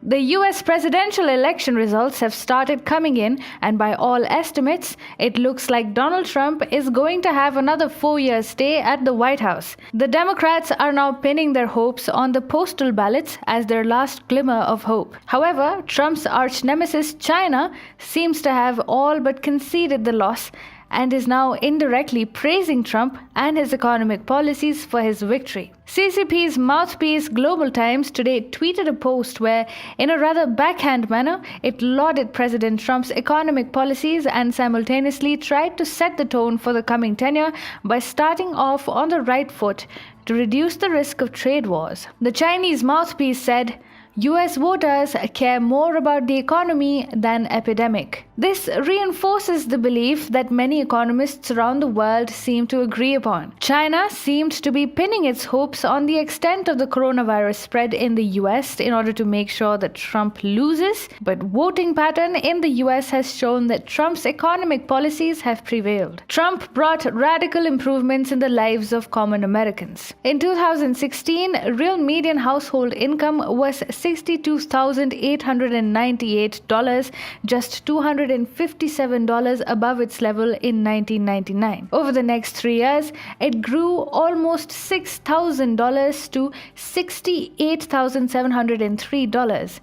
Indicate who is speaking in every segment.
Speaker 1: The US presidential election results have started coming in, and by all estimates, it looks like Donald Trump is going to have another 4-year stay at the White House. The Democrats are now pinning their hopes on the postal ballots as their last glimmer of hope. However, Trump's arch nemesis China seems to have all but conceded the loss and is now indirectly praising Trump and his economic policies for his victory. CCP's mouthpiece Global Times today tweeted a post where, in a rather backhand manner, it lauded President Trump's economic policies and simultaneously tried to set the tone for the coming tenure by starting off on the right foot to reduce the risk of trade wars. The Chinese mouthpiece said, US voters care more about the economy than epidemic. This reinforces the belief that many economists around the world seem to agree upon. China seemed to be pinning its hopes on the extent of the coronavirus spread in the US in order to make sure that Trump loses, but voting pattern in the US has shown that Trump's economic policies have prevailed. Trump brought radical improvements in the lives of common Americans. In 2016, real median household income was $62,898, just $257 above its level in 1999. Over the next 3 years, it grew almost $6,000 to $68,703.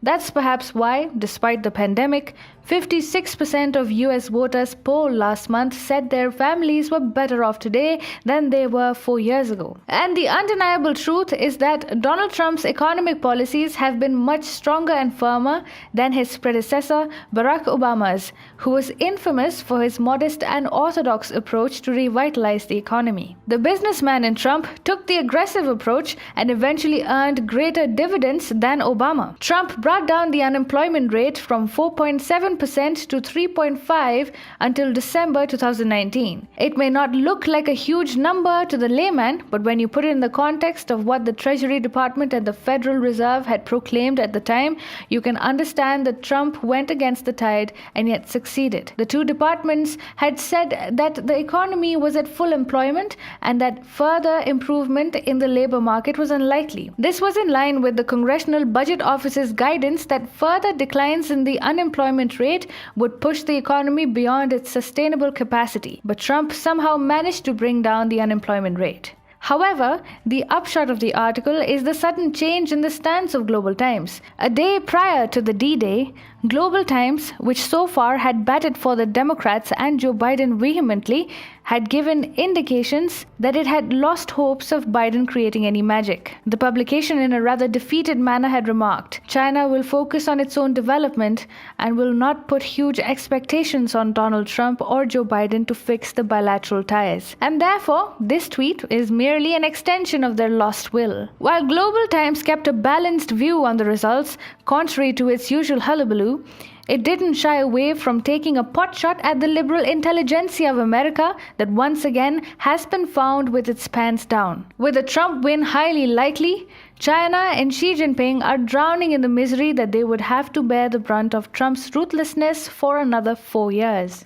Speaker 1: That's perhaps why, despite the pandemic, 56% of US voters polled last month said their families were better off today than they were 4 years ago. And the undeniable truth is that Donald Trump's economic policies have been much stronger and firmer than his predecessor, Barack Obama's, who was infamous for his modest and orthodox approach to revitalize the economy. The businessman in Trump took the aggressive approach and eventually earned greater dividends than Obama. Trump brought down the unemployment rate from 4.7% to 3.5% until December 2019. It may not look like a huge number to the layman, but when you put it in the context of what the Treasury Department and the Federal Reserve had proclaimed at the time, you can understand that Trump went against the tide and yet succeeded. The two departments had said that the economy was at full employment and that further improvement in the labor market was unlikely. This was in line with the Congressional Budget Office's guidance that further declines in the unemployment rate would push the economy beyond its sustainable capacity. But Trump somehow managed to bring down the unemployment rate. However, the upshot of the article is the sudden change in the stance of Global Times. A day prior to the D-Day, Global Times, which so far had batted for the Democrats and Joe Biden vehemently, had given indications that it had lost hopes of Biden creating any magic. The publication, in a rather defeated manner, had remarked, "China will focus on its own development and will not put huge expectations on Donald Trump or Joe Biden to fix the bilateral ties." And therefore, this tweet is merely an extension of their lost will. While Global Times kept a balanced view on the results, contrary to its usual hullabaloo, it didn't shy away from taking a potshot at the liberal intelligentsia of America that once again has been found with its pants down. With a Trump win highly likely, China and Xi Jinping are drowning in the misery that they would have to bear the brunt of Trump's ruthlessness for another 4 years.